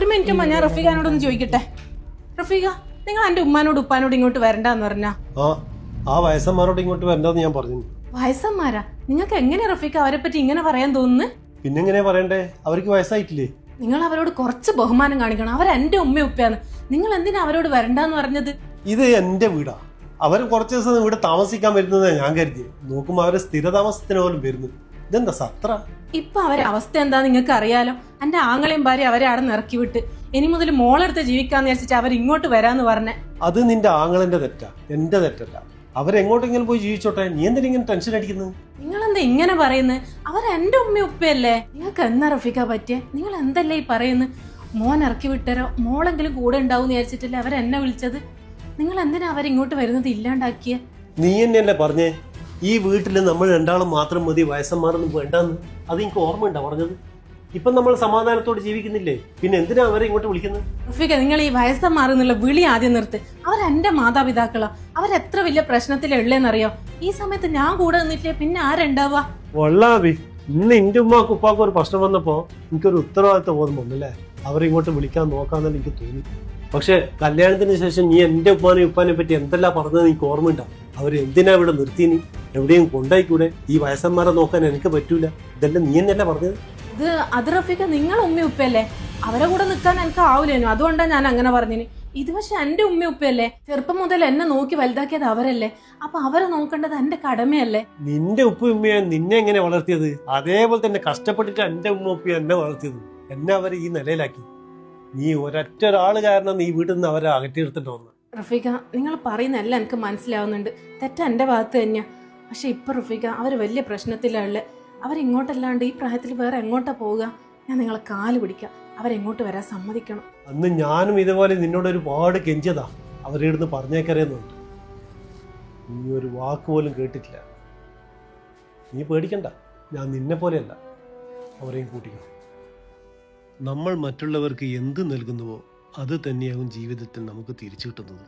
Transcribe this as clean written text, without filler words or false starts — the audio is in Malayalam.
ഒരു മിനിറ്റ് ഞാൻ റഫീഖാനോടൊന്ന് ചോദിക്കട്ടെ. റഫീഖ, നിങ്ങൾ എന്റെ ഉമ്മാനോട് ഉപ്പാനോട് ഇങ്ങോട്ട് വരണ്ടെന്ന് പറഞ്ഞാ? ആ വയസ്സന്മാരോട് ഇങ്ങോട്ട് വരണ്ടെന്ന് ഞാൻ പറഞ്ഞു. വയസ്സന്മാരാ? നിങ്ങൾക്ക് എങ്ങനെ റഫീഖ അവരെ പറ്റി ഇങ്ങനെ പറയാൻ തോന്നുന്നു? പിന്നെങ്ങനെ പറയണ്ടേ, അവർക്ക് വയസ്സായിട്ടില്ലേ? നിങ്ങൾ അവരോട് കുറച്ച് ബഹുമാനം കാണിക്കണം. അവരെന്റെ ഉമ്മ ഉപ്പയാണ്. നിങ്ങൾ എന്തിനാ അവരോട് വരണ്ടെന്ന് പറഞ്ഞത്? ഇത് എന്റെ വീടാ. അവർ കുറച്ച് ദിവസം ഇവിടെ താമസിക്കാൻ വരുന്നത് ഞാൻ കരുതി. നോക്കുമ്പോ അവര് സ്ഥിരതാമസത്തിന് പോലും വരുന്നു. ഇതെന്താ സത്ര? ഇപ്പൊ അവരെ അവസ്ഥ എന്താ നിങ്ങൾക്ക് അറിയാലോ. എന്റെ ആങ്ങളെയും ഭാര്യ അവരെ അവിടെ നിറക്കി വിട്ട് ഇനി മുതൽ മോളെടുത്ത് ജീവിക്കാന്ന് വിചാരിച്ചിട്ട് അവർ ഇങ്ങോട്ട് വരാന്ന് പറഞ്ഞേ. അത് നിന്റെ ആങ്ങളെന്റെ തെറ്റാ, എന്റെ തെറ്റല്ല. അവരെങ്ങോട്ടെങ്കിലും പോയി ജീവിച്ചോട്ടെ, നീ എന്തിനാ ഇങ്ങനെ ടെൻഷൻ അടിക്കുന്നത്? നിങ്ങൾ എന്താ ഇങ്ങനെ പറയുന്നത്? അവരെന്റെ ഉമ്മ ഉപ്പയല്ലേ. നിങ്ങൾക്ക് എന്നാ റഫീഖ പറ്റിയ? നിങ്ങൾ എന്തല്ലേ ഈ പറയുന്നത്? മോൻ ഇറക്കി വിട്ടരോ, മോളെങ്കിലും കൂടെ ഉണ്ടാവും വിചാരിച്ചിട്ടല്ലേ അവരെന്നെ വിളിച്ചത്. നിങ്ങൾ എന്തിനാ അവരിങ്ങോട്ട് വരുന്നത് ഇല്ലാണ്ടാക്കിയ? നീ തന്നെയല്ലേ പറഞ്ഞേ ഈ വീട്ടില് നമ്മൾ രണ്ടാളും മാത്രം മതി, വയസ്സന്മാരൊന്നും വേണ്ടെന്ന്. അത് എനിക്ക് ഓർമ്മയുണ്ടാ പറഞ്ഞത്? ഇപ്പൊ നമ്മൾ സമാധാനത്തോടെ ജീവിക്കുന്നില്ലേ, പിന്നെ എന്തിനാ അവരെ ഇങ്ങോട്ട് വിളിക്കുന്നത്? റഫീഖ, നിങ്ങൾ ഈ വയസ്സന്മാരെന്നുള്ള വിളി ആദ്യം നിർത്ത്. അവരെന്റെ മാതാപിതാക്കളാ. അവരെത്ര വലിയ പ്രശ്നത്തിലുള്ളേന്നറിയോ? ഈ സമയത്ത് ഞാൻ കൂടെ നിന്നിട്ടില്ലേ പിന്നെ ആരുണ്ടാവുക? വള്ളാവി, ഇന്ന് എന്റെ ഉമ്മാക്കും ഉപ്പാക്കും ഒരു പ്രശ്നം വന്നപ്പോ എനിക്കൊരു ഉത്തരവാദിത്വ ബോധം വന്നല്ലേ, അവരെ ഇങ്ങോട്ട് വിളിക്കാൻ നോക്കാന്നല്ല എനിക്ക് തോന്നി. പക്ഷെ കല്യാണത്തിന് ശേഷം നീ എന്റെ ഉപ്പാനെ ഉപ്പാനെ പറ്റി എന്തെല്ലാം പറഞ്ഞത് എനിക്ക് ഓർമ്മയുണ്ടാ. അവരെന്തിനാ ഇവിടെ നിർത്തിനി? എവിടെയും കൊണ്ടായിക്കൂടെ? ഈ വയസ്സന്മാരെ നോക്കാൻ എനിക്ക് പറ്റൂല. ഇതെല്ലാം നീ എന്നല്ല പറഞ്ഞത്. അത് റഫീഖ, നിങ്ങൾ ഉമ്മ ഉപ്പയല്ലേ. അവരെ കൂടെ നിൽക്കാൻ എനിക്ക് ആവൂലേനു. അതുകൊണ്ടാണ് ഞാൻ അങ്ങനെ പറഞ്ഞിന്. ഇത് പക്ഷെ എന്റെ ഉമ്മ ഉപ്പയല്ലേ. ചെറുപ്പം മുതൽ എന്നെ നോക്കി വലുതാക്കിയത് അവരല്ലേ. അപ്പൊ അവരെ നോക്കേണ്ടത് എന്റെ കടമയല്ലേ. നിന്റെ ഉപ്പ ഉമ്മയെ നിന്നെ എങ്ങനെ വളർത്തിയത്, അതേപോലെ തന്നെ കഷ്ടപ്പെട്ടിട്ട് എന്റെ ഉമ്മ ഉപ്പയെ എന്നെ വളർത്തിയത്. എന്നെ അവര് ഈ നിലയിലാക്കി. നീ ഒരൊറ്റ ഒരാള് കാരണം നീ വീട്ടിൽ നിന്ന് അവരെ അകറ്റിയെടുത്തിട്ട് വന്നു. റഫീഖ, നിങ്ങൾ പറയുന്നതെല്ലാം എനിക്ക് മനസ്സിലാവുന്നുണ്ട്. തെറ്റ എന്റെ ഭാഗത്ത് തന്നെയാ. പക്ഷെ ഇപ്പൊ റഫീഖ അവര് വലിയ പ്രശ്നത്തിലുള്ള. അവരിങ്ങോട്ടല്ലാണ്ട് ഈ പ്രായത്തിൽ വേറെ എങ്ങോട്ടാ പോവുക? ഞാൻ നിങ്ങളെ കാല് പിടിക്കാം. അവരെങ്ങോട്ട് വരാൻ സമ്മതിക്കണം. അന്ന് ഞാനും ഇതുപോലെ നിന്നോട് ഒരുപാട് കെഞ്ചതാ അവരിടുന്ന് പറഞ്ഞേക്കറിയുന്നുണ്ട്. നീ ഒരു വാക്ക് പോലും കേട്ടിട്ടില്ല. നീ പേടിക്കണ്ട, ഞാൻ നിന്നെ പോലെയല്ല. അവരെയും കൂട്ടിക്കോ. നമ്മൾ മറ്റുള്ളവർക്ക് എന്ത് നൽകുന്നുവോ അത് തന്നെയാകും ജീവിതത്തിൽ നമുക്ക് തിരിച്ചു കിട്ടുന്നത്.